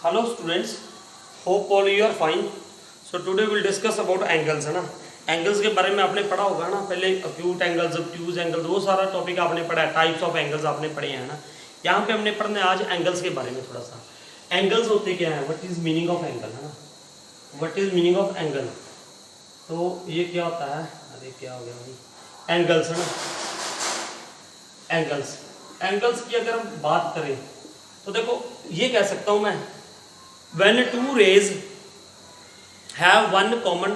Hello students, hope all you are fine. So today will discuss about angles, है ना। Angles के बारे में आपने पढ़ा होगा ना, पहले अक्यूट एंगल्स, ऑब्ट्यूज एंगल्स, वो सारा टॉपिक आपने पढ़ा है। टाइप्स ऑफ एंगल्स आपने पढ़े हैं ना। यहाँ पे हमने पढ़ना है आज एंगल्स के बारे में थोड़ा सा। एंगल्स होते क्या है, what is meaning of angle, है ना। What is meaning of angle, तो ये क्या होता है, अरे क्या हो गया भाई, एंगल्स, है ना। एंगल्स की अगर हम बात करें तो देखो ये कह सकता हूं मैं, when two rays have one common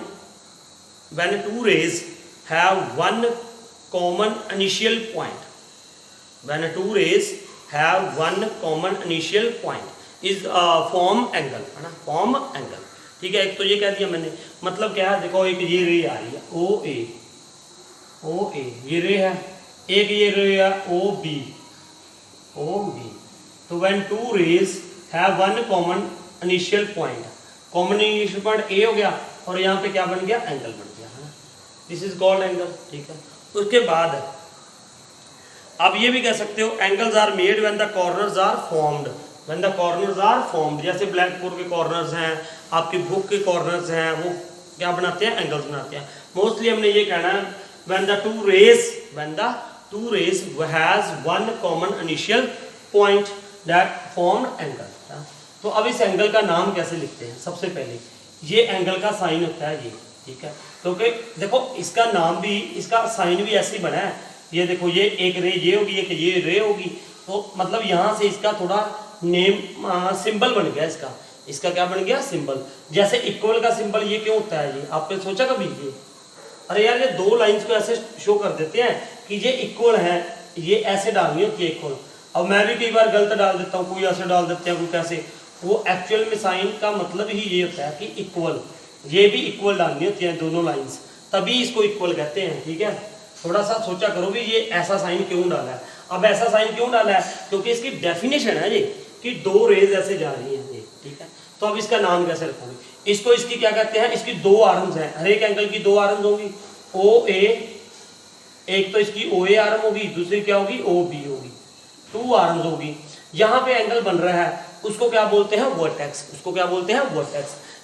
initial point, is form angle, है ना, form angle। ठीक है, एक तो ये कह दिया मैंने, मतलब क्या है, देखो एक ये रे आ रही है ओ ए ये रे है, एक ये रे है ओ बी। तो when two rays have one common initial point, common initial point A हो गया और यहाँ पे क्या बन गया, एंगल बन गया, है ना। This is called angle. ठीक है, उसके बाद आप ये भी कह सकते हो angles are made when the corners are formed. जैसे ब्लैक बोर्ड के कॉर्नर्स हैं, आपकी बुक के कॉर्नर्स हैं, वो क्या बनाते हैं, एंगल्स बनाते हैं। मोस्टली हमने ये कहना है when the two rays has one common initial point that formed angle. तो अब इस एंगल का नाम कैसे लिखते हैं, सबसे पहले ये एंगल का साइन होता है ये। ठीक है, क्योंकि देखो इसका नाम भी, इसका साइन भी ऐसे ही बना है। ये देखो, ये एक रे ये होगी, एक ये रे होगी, तो मतलब यहाँ से इसका थोड़ा नेम सिंबल बन गया। इसका क्या बन गया, सिंबल। जैसे इक्वल का सिंबल ये क्यों होता है, ये आपने सोचा कभी ये, अरे यार ये दो लाइंस को ऐसे शो कर देते हैं कि ये इक्वल है, ये ऐसे डालनी होती है इक्वल। अब मैं भी कई बार गलत डाल देता हूँ, कोई ऐसे डाल देते हैं, कोई कैसे। वो एक्चुअल में साइन का मतलब ही ये होता है कि इक्वल, ये भी इक्वल डालनी होती है दोनों लाइंस, तभी इसको इक्वल कहते हैं। ठीक है, थोड़ा सा सोचा करो भी ये ऐसा साइन क्यों डाला है। अब ऐसा साइन क्यों डाला है, क्योंकि इसकी डेफिनेशन है ये कि दो रेज ऐसे जा रही हैं ये। ठीक है, तो अब इसका नाम कैसे रखोगे, इसको, इसकी क्या कहते हैं, इसकी दो आर्म्स हैं, हर एक एंगल की दो आर्म्स होगी। ओ ए, एक तो इसकी ओ ए आर्म होगी, दूसरी क्या होगी, ओ बी होगी, टू आर्म्स होगी। यहाँ पे एंगल बन रहा है, उसको क्या बोलते हैं, वर्टेक्स।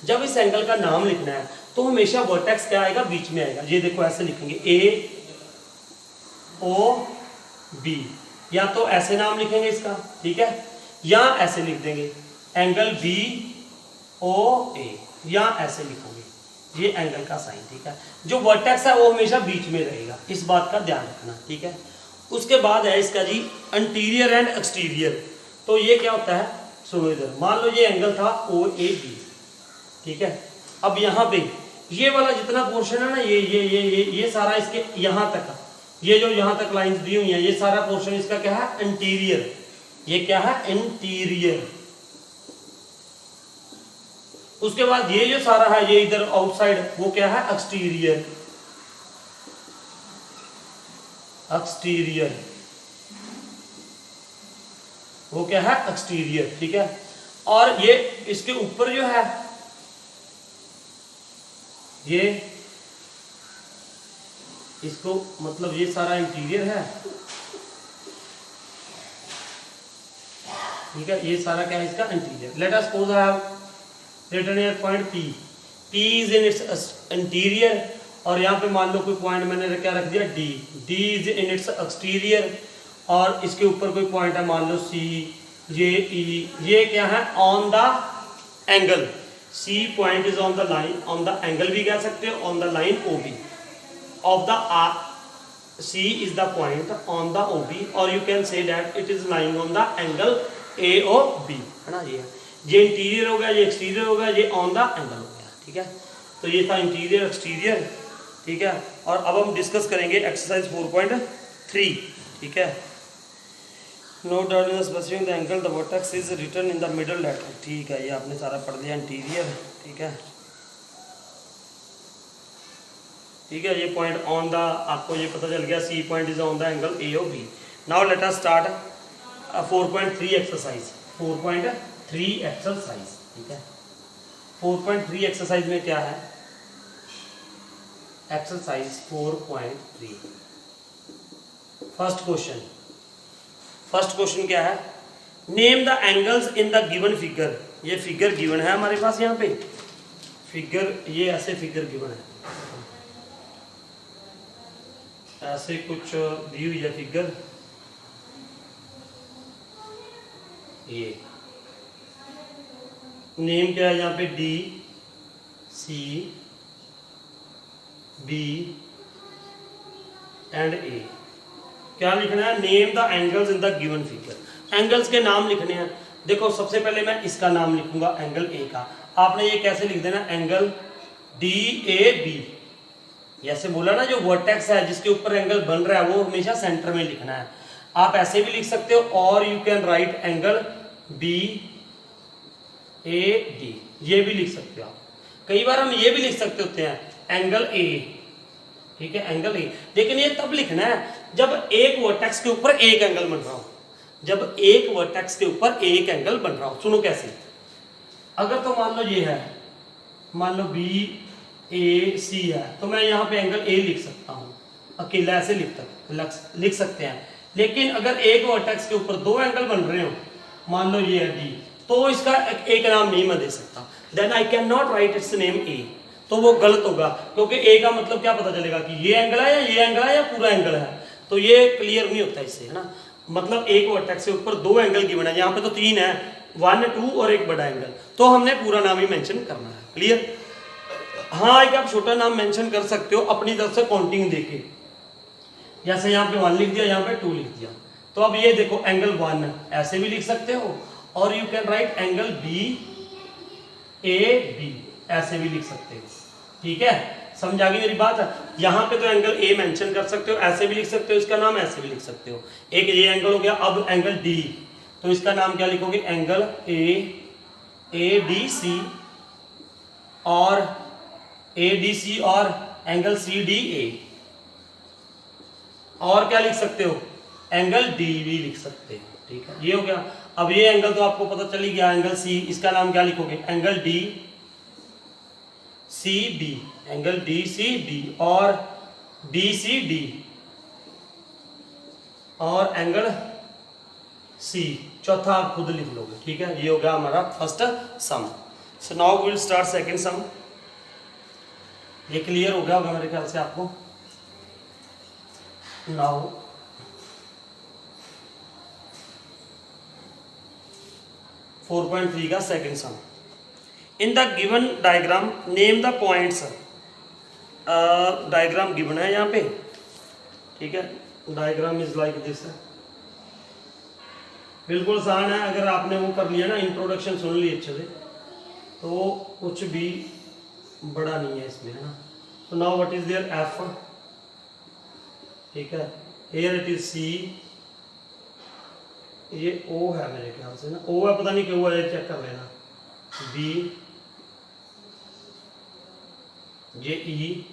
जब इस एंगल का नाम लिखना है तो हमेशा वर्टेक्स क्या आएगा, बीच में आएगा। ये देखो ऐसे लिखेंगे ए ओ बी, या तो ऐसे नाम लिखेंगे इसका, ठीक है, या ऐसे लिख देंगे एंगल बी ओ ए, या ऐसे लिखोगे, ये एंगल का साइन। ठीक है, जो वर्टेक्स है वो हमेशा बीच में रहेगा, इस बात का ध्यान रखना। ठीक है, उसके बाद है इसका जी इंटीरियर एंड एक्सटीरियर। तो ये क्या होता है, सुनो इधर, मान लो ये एंगल था ओ ए बी। ठीक है, अब यहाँ पे ये वाला जितना पोर्शन है ना, ये सारा इसके यहाँ तक, ये जो यहाँ तक लाइंस दी हुई है, ये सारा पोर्शन इसका क्या है, इंटीरियर। ये क्या है, इंटीरियर। उसके बाद ये जो सारा है, ये इधर आउटसाइड, वो क्या है, एक्सटीरियर। वो क्या है, एक्सटीरियर। ठीक है, और ये इसके ऊपर जो है, ये इसको मतलब ये सारा इंटीरियर है। ठीक है, ये सारा क्या है, इसका interior. Let us suppose I have written here point P is in its interior, और यहाँ पे मान लो कोई पॉइंट मैंने क्या रख दिया, D is in its exterior, और इसके ऊपर कोई पॉइंट है, मान लो सी, ये ई, ये क्या है, on the angle. C point is on the line, on the angle भी कह सकते हो, on the line O B of the C is the point on the O B, और you can say that it is lying on the angle A O B, है ना। ये interior हो गया, ये एक्सटीरियर हो गया, ये ऑन द एंगल हो गया। ठीक है, तो ये था इंटीरियर एक्सटीरियर। ठीक है, और अब हम डिस्कस करेंगे एक्सरसाइज 4.3। ठीक है, note down in specifying the angle the vertex is written in the middle letter. ठीक है, ये आपने सारा पढ़ लिया, इंटीरियर। ठीक है, ये पॉइंट ऑन द, आपको ये पता चल गया, C point is on the angle A O B. Now let us start 4.3 exercise. 4.3 exercise. ठीक है, 4.3 एक्सरसाइज में क्या है, एक्सरसाइज 4.3 फर्स्ट क्वेश्चन क्या है, name the angles in the given figure. ये फिगर गिवन है हमारे पास, यहाँ पे फिगर, ये ऐसे फिगर गिवन है, ऐसे कुछ दी हुई है फिगर, ये नेम क्या है यहाँ पे, डी सी बी एंड ए। क्या लिखना है, name the angles in the given figure. Angles के नाम लिखने हैं। देखो सबसे पहले मैं इसका नाम लिखूंगा, एंगल ए का। आपने ये कैसे लिख देना, एंगल डी ए बी। ऐसे बोला ना, जो वर्टेक्स है जिसके ऊपर एंगल बन रहा है वो हमेशा सेंटर में लिखना है। आप ऐसे भी लिख सकते हो, और you can write angle B A D, ये भी लिख सकते हो आप। कई बार हम ये भी लिख सकते होते हैं एंगल ए, ठीक है, एंगल ए। लेकिन ये तब लिखना है जब एक वर्टेक्स के ऊपर एक एंगल बन रहा हो, जब एक वर्टेक्स के ऊपर एक एंगल बन रहा हो। सुनो कैसे, अगर तो मान लो ये है, मान लो बी ए सी है, तो मैं यहाँ पे एंगल ए लिख सकता हूँ अकेला, ऐसे लिख सकते हैं। लेकिन अगर एक वर्टेक्स के ऊपर दो एंगल बन रहे हो, मान लो ये है डी, तो इसका एक नाम नहीं मैं दे सकता, then I can not write its name A, तो वो गलत होगा। क्योंकि ए का मतलब क्या पता चलेगा कि ये एंगल है या ये एंगल है या पूरा एंगल है, तो ये क्लियर नहीं होता इससे, है ना। मतलब एक वर्टेक्स के ऊपर दो एंगल गिवन है, यहाँ पे तो तीन है, 1 2 और एक बड़ा एंगल, तो हमने पूरा नाम ही मेंशन करना है। क्लियर। हाँ, एक आप छोटा नाम मेंशन कर सकते हो अपनी तरफ से काउंटिंग देके, जैसे यहाँ पे 1 लिख दिया, यहाँ पे 2 लिख दिया। तो अब ये देखो एंगल 1 ऐसे भी लिख सकते हो, और you can write angle B A B, ऐसे भी लिख सकते हो। ठीक है, समझ आ गई मेरी बात। यहाँ पे तो एंगल ए मेंशन कर सकते हो, ऐसे भी लिख सकते हो इसका नाम, ऐसे भी लिख सकते हो। एक ये एंगल हो गया। अब एंगल डी, तो इसका नाम क्या लिखोगे, एंगल ए डी सी, और ए डी सी, और एंगल सी डी ए, और क्या लिख सकते हो, एंगल डी भी लिख सकते हो। ठीक है, ये हो गया। अब ये एंगल तो आपको पता चल ही गया, एंगल सी, इसका नाम क्या लिखोगे, angle D C B, angle D C B, और डी सी डी, और एंगल सी, चौथा आप खुद लिख लोगे। ठीक है, ये हो गया हमारा first sum. So now we will start second sum. ये क्लियर हो गया होगा मेरे ख्याल से आपको। नाउ 4.3 का second some. In the given diagram name the points. Diagram given है यहाँ पे, ठीक है, डायग्राम इज लाइक दिस। बिल्कुल आसान है, अगर आपने वो कर लिया ना, इंट्रोडक्शन सुन ली अच्छे से, तो कुछ भी बड़ा नहीं है इसमें, है ना। तो now what is there, F, ठीक है, हियर इट इज सी, ये ओ है मेरे ख्याल से ना, ओ है, पता नहीं क्यों है, चेक कर लेना, बी, ये E,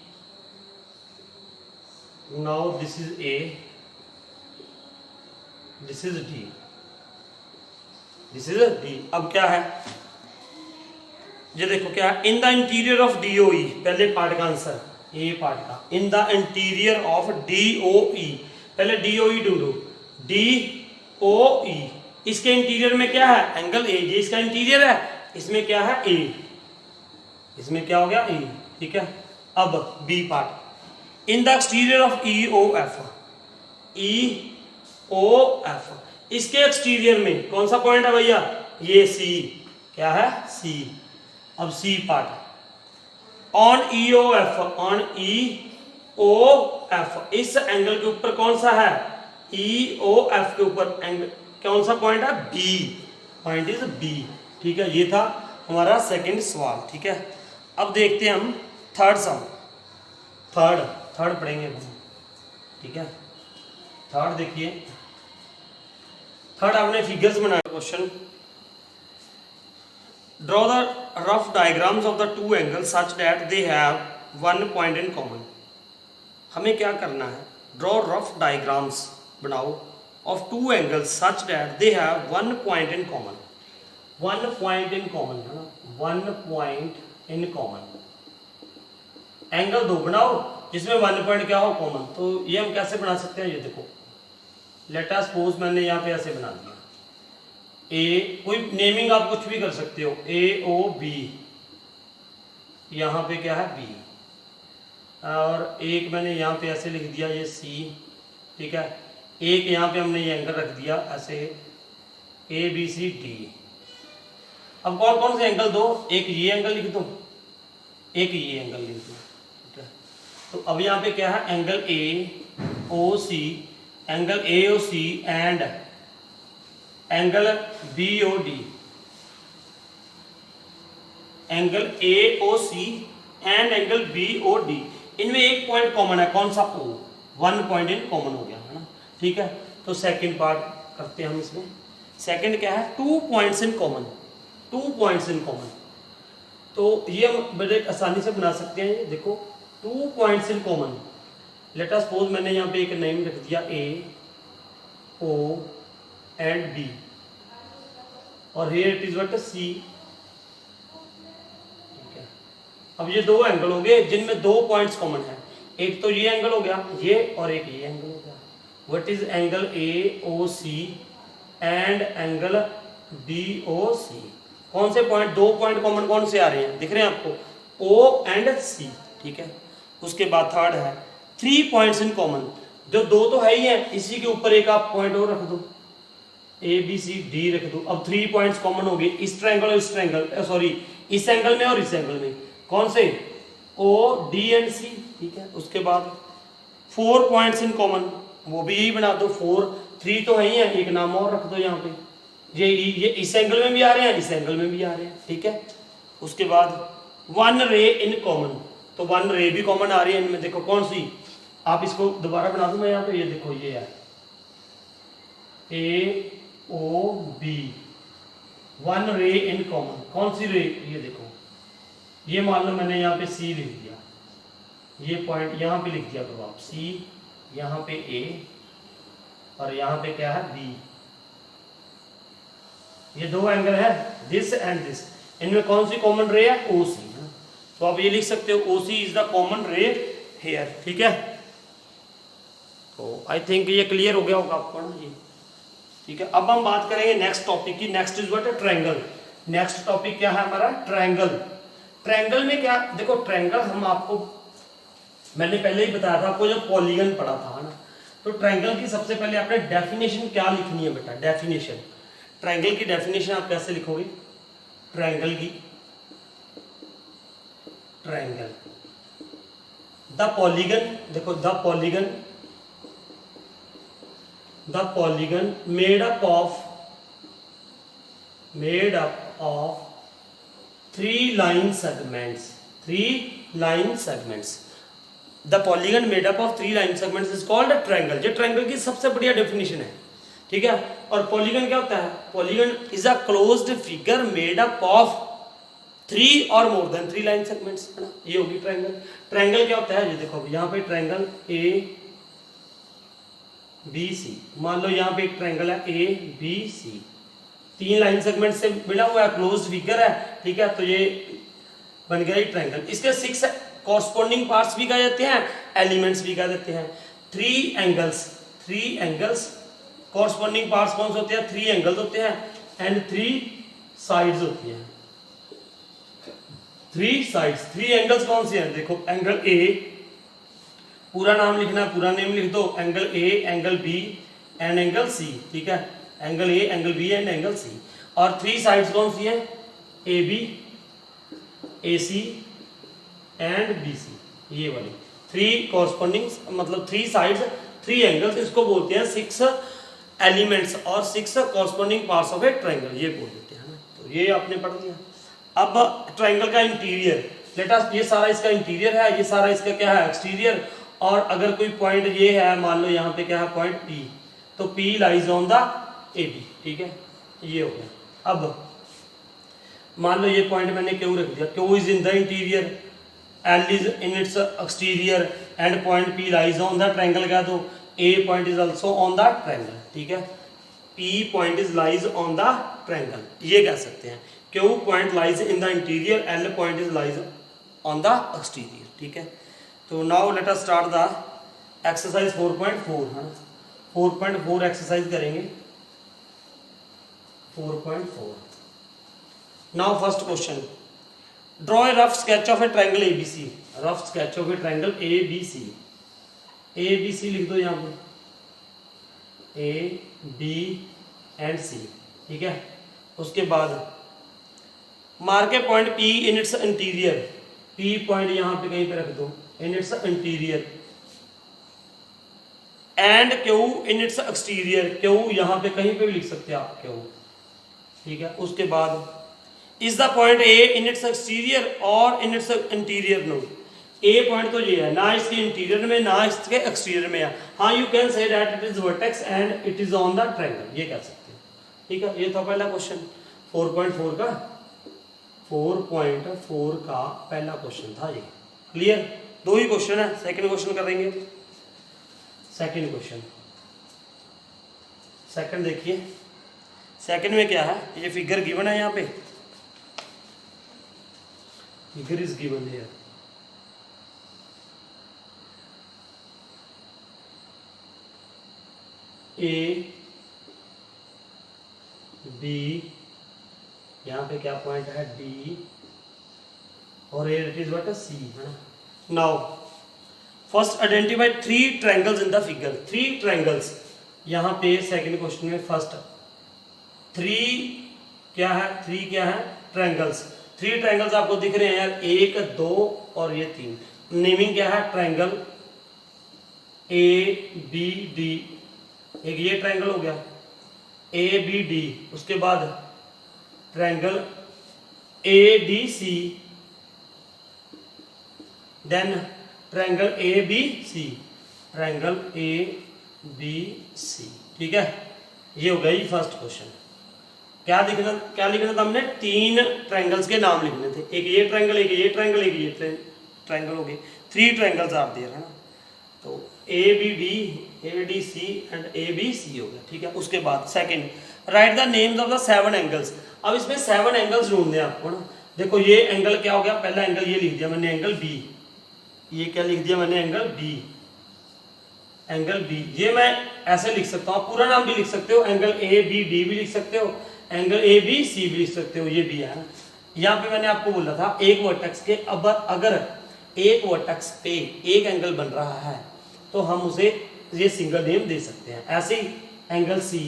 now this is A, this is D, this is D. अब क्या है, ये देखो क्या है, in the interior of D O E, पहले पार्ट का आंसर, ये पार्ट का, in the interior of D O E, पहले डी ओ ई ढूंढो, डी ओ ई, इसके इंटीरियर में क्या है, एंगल ए, ये इसका इंटीरियर है, इसमें क्या है, ए, इसमें क्या हो गया, ए। ठीक है, अब B part, in the exterior of E O F, E O F, इसके एक्सटीरियर में कौन सा पॉइंट है भैया, ये सी, क्या है, सी। अब C part, on E O F, on E O F, इस एंगल के ऊपर कौन सा है, ई ओ एफ के ऊपर एंगल कौन सा पॉइंट है, बी, पॉइंट इज बी। ठीक है, ये था हमारा सेकंड सवाल। ठीक है, अब देखते हैं हम थर्ड सम, थर्ड पढ़ेंगे हम। ठीक है, थर्ड देखिए, थर्ड आपने फिगर्स बनाया। Question, draw the rough diagrams of the two angles such that they have one point in common. हमें क्या करना है, ड्रॉ रफ डायग्राम्स बनाओ of two angles such that they have one point in common. One point in common है ना, one point in common, angle दो बनाओ जिसमें वन पॉइंट क्या हो, कॉमन। तो ये हम कैसे बना सकते हैं, ये देखो, लेट अस सपोज मैंने यहाँ पे ऐसे बना दिया, ए, कोई नेमिंग आप कुछ भी कर सकते हो, ए ओ बी, यहाँ पे क्या है बी, और एक मैंने यहाँ पे ऐसे लिख दिया ये सी, ठीक है। एक यहाँ पे हमने ये एंगल रख दिया ऐसे ए बी सी डी। अब कौन कौन से एंगल दो, एक ये एंगल लिख दो, एक ये एंगल लिख दो, ठीक है। तो अब यहाँ पे क्या है, angle A O C, angle A O C and angle B O D, angle A O C and angle B O D, इनमें एक पॉइंट कॉमन है, कौन सा, O, one point in common हो गया है ना, ठीक है। तो सेकंड पार्ट करते हैं हम इसमें। सेकंड क्या है, 2 points in common, 2 points in common. तो ये हम बड़े आसानी से बना सकते हैं, देखो 2 points in common. Late us suppose मैंने यहाँ पे एक नेम रख दिया ए ओ एंड बी, और हियर इट इज व्हाट, सी, ठीक है। अब ये दो एंगल हो गए जिनमें 2 पॉइंट्स कॉमन है, एक तो ये एंगल हो गया ये, और एक ये एंगल हो गया। What is angle A O C and angle B O C, कौन से पॉइंट, 2 पॉइंट कॉमन कौन से आ रहे हैं, दिख रहे हैं आपको, ओ एंड सी, ठीक है। उसके बाद थर्ड है 3 पॉइंट्स इन कॉमन, जो 2 तो है ही है, इसी के ऊपर एक आप पॉइंट और रख दो, ए बी सी डी रख दो। अब 3 पॉइंट्स कॉमन हो गए, इस ट्रायंगल और इस ट्रायंगल, सॉरी इस एंगल में और इस एंगल में, कौन से, ओ डी एंड सी, ठीक है। उसके बाद 4 पॉइंट्स इन कॉमन, वो भी यही बना दो, 4, 3 तो है ही है, एक नाम और रख दो यहाँ पे, ये इस एंगल में भी आ रहे हैं, इस एंगल में भी आ रहे हैं, ठीक है। उसके बाद 1 रे इन कॉमन, तो 1 रे भी कॉमन आ रही है इनमें, देखो कौन सी, आप इसको दोबारा बना दूं मैं यहाँ पे, ये देखो ये है ए ओ बी, 1 रे इन कॉमन, कौन सी रे, ये देखो, ये मान लो मैंने यहाँ पे सी लिख दिया, ये पॉइंट यहाँ पे लिख दिया करो आप, सी, यहाँ पे ए, और यहाँ पे क्या है बी, ये 2 एंगल है, दिस एंड दिस, इनमें कौन सी कॉमन रे है, ओ सी, तो आप ये लिख सकते हो ओ सी इज द कॉमन रे हेयर, ठीक है। तो आई थिंक ये क्लियर हो गया होगा आपको ना ये, ठीक है। अब हम बात करेंगे नेक्स्ट टॉपिक की, next is what, triangle. Next topic क्या है हमारा, ट्रायंगल। ट्रायंगल में क्या, देखो ट्रायंगल हम आपको, मैंने पहले ही बताया था आपको जब पॉलीगन पढ़ा था ना, तो ट्रायंगल की सबसे पहले आपने डेफिनेशन क्या लिखनी है बेटा, डेफिनेशन, ट्रायंगल की डेफिनेशन आप कैसे लिखोगे, ट्रायंगल की, ट्रायंगल, द पॉलीगन, देखो the polygon made up of 3 line segments, 3 line segments, the polygon made up of 3 line segments is called triangle. ये ट्रायंगल की सबसे बढ़िया डेफिनेशन है, ठीक है। और पॉलीगन क्या होता है, polygon is a closed figure made up of 3 और मोर देन 3 लाइन सेगमेंट्स, है ना, ये होगी ट्रायंगल। ट्रायंगल क्या होता है, ये देखो यहाँ पे ट्रायंगल ए बी सी, मान लो यहाँ पे एक ट्रायंगल है A B C, 3 line segment से मिला हुआ है, क्लोज्ड फिगर है, ठीक है। तो ये बन गया ट्रायंगल। इसके 6 कॉरस्पॉन्डिंग पार्ट्स भी कहे जाते हैं, एलिमेंट्स भी कह देते हैं। 3 एंगल्स कॉरस्पॉन्डिंग पार्ट्स कौन से होते हैं, 3 एंगल्स होते हैं, एंड 3 साइड्स होती हैं, 3 साइड्स। 3 एंगल्स कौन से हैं, देखो एंगल ए, पूरा नाम लिखना, पूरा नेम लिख दो, angle A, angle B and angle C, ठीक है, angle A, angle B and angle C. और 3 साइड्स कौन सी हैं, A B, A C and B C, ये वाली 3 कॉरस्पॉन्डिंग, मतलब 3 साइड्स, 3 एंगल्स, इसको बोलते हैं 6 एलिमेंट्स और 6 corresponding parts of A triangle, ये बोल देते हैं ना। तो ये आपने पढ़ लिया। अब ट्रायंगल का इंटीरियर, लेट अस, ये सारा इसका इंटीरियर है, ये सारा इसका क्या है, एक्सटीरियर। और अगर कोई पॉइंट ये है, मान लो यहाँ पे क्या है पॉइंट P, तो P lies on the AB, ठीक है, ये हो गया। अब मान लो ये पॉइंट मैंने क्यू रख दिया, Q is in the interior, L is in its exterior and point P lies on the triangle, क्या तो A point is also on the triangle, ठीक है, P point is lies on the triangle, ये कह सकते हैं। Q point lies in the interior, L point is lies on the exterior, ठीक है। तो now let us start the exercise 4.4, है ना, 4.4 एक्सरसाइज करेंगे। 4.4. Now first question. Draw a rough sketch of a triangle ABC. Rough sketch of a triangle ABC. ABC लिख दो यहाँ पे, A, B and C. ठीक है. उसके बाद मार्क ए पॉइंट P इन इट्स इंटीरियर. P पॉइंट यहाँ पे कहीं पे रख दो, इन its interior. And Q in its exterior. Q यहाँ पे कहीं पे भी लिख सकते हैं आप, Q. ठीक है. उसके बाद is the point A in its exterior और in its interior. No, A point तो ये है, ना इसके इंटीरियर में ना इसके एक्सटीरियर में है. हाँ, you can say that it is vertex and it is on the triangle, ये कह सकते हैं. ठीक है. ये था पहला क्वेश्चन 4.4 का. 4.4 का पहला क्वेश्चन था ये. क्लियर. दो ही क्वेश्चन है. सेकंड क्वेश्चन करेंगे. सेकंड क्वेश्चन, सेकंड देखिए. सेकंड में क्या है, ये फिगर गिवन है यहाँ पे. Figure is given here. A, B, यहाँ पे क्या पॉइंट है D, और इट इज व्हाट C है ना. Now first identify 3 triangles in the figure. 3 triangles यहाँ पे सेकंड क्वेश्चन में. फर्स्ट 3 क्या है, 3 क्या है, ट्रायंगल्स. 3 ट्रायंगल्स आपको दिख रहे हैं यार, 1, 2 और ये 3. नेमिंग क्या है, ट्रायंगल ABD. एक ये ट्रायंगल हो गया ABD. उसके बाद triangle ADC, then triangle ABC, triangle ABC. ठीक है. ये हो गया ये फर्स्ट क्वेश्चन. क्या लिखना था हमने, 3 ट्रायंगल्स के नाम लिखने थे. एक ये ट्रायंगल, एक ये ट्रायंगल, एक ये ट्रायंगल हो गए. 3 ट्रायंगल्स आर देयर है ना. तो ABD, ADC एंड ABC हो गया. ठीक है. उसके बाद second, right the names of the 7 angles. अब इसमें 7 एंगल्स ढूंढने हैं आपको ना. देखो ये एंगल क्या हो गया, पहला एंगल ये लिख दिया मैंने, एंगल B. ये क्या लिख दिया मैंने, एंगल B. एंगल B ये मैं ऐसे लिख सकता हूँ. पूरा नाम भी लिख सकते हो, एंगल ABD भी लिख सकते हो, एंगल ABC भी लिख सकते हो. ये भी है. यहाँ पे मैंने आपको बोला था एक वर्टेक्स के, अब अगर एक वर्टेक्स पे एक एंगल बन रहा है तो हम उसे ये सिंगल नेम दे सकते हैं. ऐसे ही एंगल C.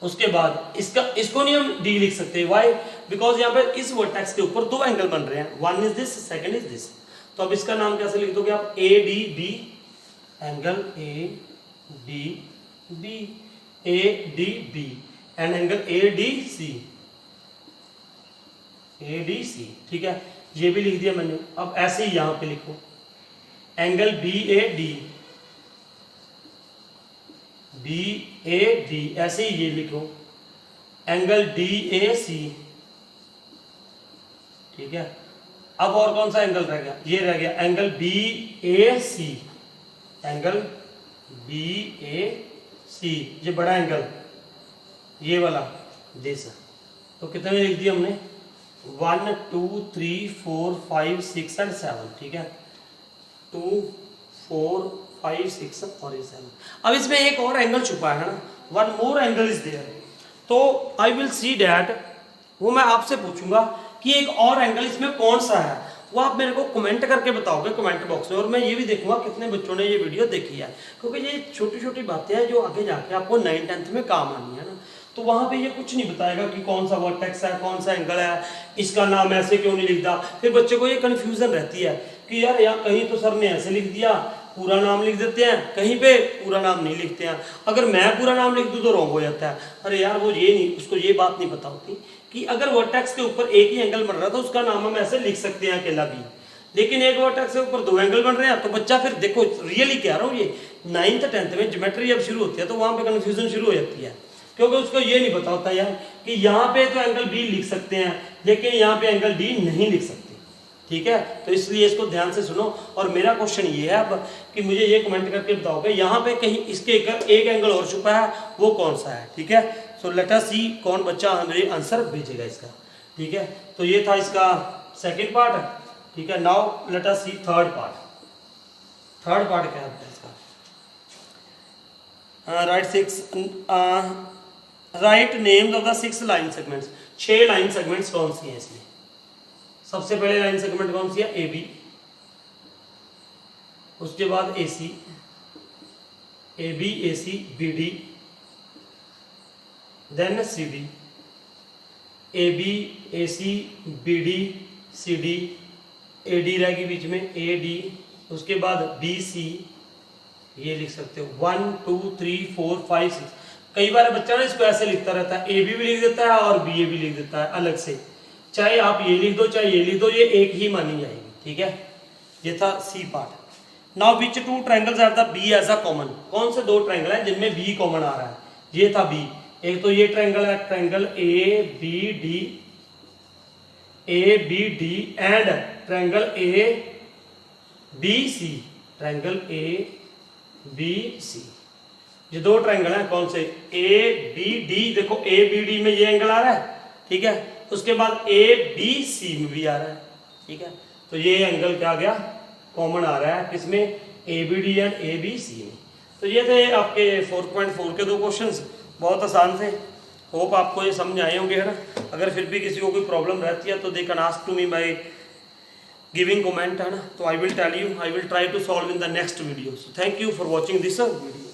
उसके बाद इसको नहीं हम D लिख सकते. वाई? बिकॉज यहाँ पे इस वर्टेक्स के ऊपर 2 एंगल बन रहे हैं. One is this, second is this. तो अब इसका नाम कैसे लिख दोगे आप, ADB, angle ADB, ADB and angle ADC, ADC. ठीक है. ये भी लिख दिया मैंने. अब ऐसे ही यहां पे लिखो एंगल BAD, BAD. ऐसे ही ये लिखो एंगल DAC. ठीक है. अब और कौन सा एंगल रह गया, ये रह गया एंगल BAC, एंगल BAC. ये बड़ा एंगल, ये वाला जैसा. तो कितने में लिख दिया हमने, 1 2 3 4 5 6 एंड 7. ठीक है. 2 4 5 6 और ये 7. अब इसमें एक और एंगल छुपा है ना, one more angle is there. तो आई विल सी डैट, वो मैं आपसे पूछूंगा कि एक और एंगल इसमें कौन सा है. वो आप मेरे को कमेंट करके बताओगे कमेंट बॉक्स में. और मैं ये भी देखूंगा कितने बच्चों ने ये वीडियो देखी है, क्योंकि ये छोटी छोटी बातें हैं जो आगे जाके आपको 9th 10th में काम आनी है ना. तो वहां पे ये कुछ नहीं बताएगा कि कौन सा वर्टेक्स है, कौन सा एंगल है, इसका नाम ऐसे क्यों नहीं लिखता. फिर बच्चे को ये कन्फ्यूजन रहती है कि यार यहाँ कहीं तो सर ने ऐसे लिख दिया, पूरा नाम लिख देते हैं, कहीं पे पूरा नाम नहीं लिखते हैं. अगर मैं पूरा नाम लिख दूँ तो रॉन्ग हो जाता है. अरे यार वो ये नहीं, उसको ये बात नहीं पता होती कि अगर वर्टेक्स के ऊपर एक ही एंगल बन रहा था उसका नाम हम ऐसे लिख सकते हैं अकेला भी. लेकिन एक वर्टेक्स के ऊपर 2 एंगल बन रहे हैं तो बच्चा फिर देखो, रियली कह रहा हूँ, ये 9th 10th में ज्योमेट्री जब शुरू होती है तो वहां पे कन्फ्यूजन शुरू हो जाती है, क्योंकि उसको ये नहीं पता होता यार कि यहाँ पे तो एंगल B लिख सकते हैं लेकिन यहाँ पे एंगल D नहीं लिख सकते. ठीक है. तो इसलिए इसको ध्यान से सुनो. और मेरा क्वेश्चन ये है अब कि मुझे ये कमेंट करके बताओगे यहाँ पे कहीं इसके एक एंगल और छुपा है, वो कौन सा है. ठीक है. सो लेट अस सी कौन बच्चा हमें आंसर भेजेगा इसका. ठीक है. तो ये था इसका सेकंड पार्ट. ठीक है. नाउ लेट अस सी थर्ड पार्ट. थर्ड पार्ट क्या है इसका, right 6 right names of the 6 line segments. 6 line segments कौन सी हैं इसमें? सबसे पहले लाइन सेगमेंट कौन सी है? ए बी, उसके बाद A C, A B A C B D, then C D, A B A C B D C D, A D रहेगी बीच में, ए डी, उसके बाद बी सी, ये लिख सकते हो 1 2 3 4 5 6। कई बार बच्चा ना इसको ऐसे लिखता रहता है, ए बी भी लिख देता है और बी ए भी लिख देता है अलग से, चाहे आप ये लिख दो चाहे ये लिख दो, ये एक ही मानी जाएगी, ठीक है। ये था C part. Now which 2 triangles have the B edge a common? कौन से 2 ट्रायंगल हैं जिनमें बी कॉमन आ रहा है? ये था बी। एक तो ये ट्रायंगल है, triangle A B D, A B D, and triangle A B C, triangle A B C. ये 2 ट्रायंगल हैं, कौन से? ए बी डी, देखो ए बी डी में ये एंगल आ रहा है, ठीक है। उसके बाद ए बी सी में भी आ रहा है, ठीक है। तो ये एंगल क्या गया? कॉमन आ रहा है किसमें? A B D and A B C में। तो ये थे आपके 4.4 के 2 क्वेश्चंस, बहुत आसान थे। होप आपको ये समझ आए होंगे, है ना। अगर फिर भी किसी को कोई प्रॉब्लम रहती है तो they can ask to me by giving comment, है ना। तो I will tell you, I will try to solve in the next video. So thank you for watching this video.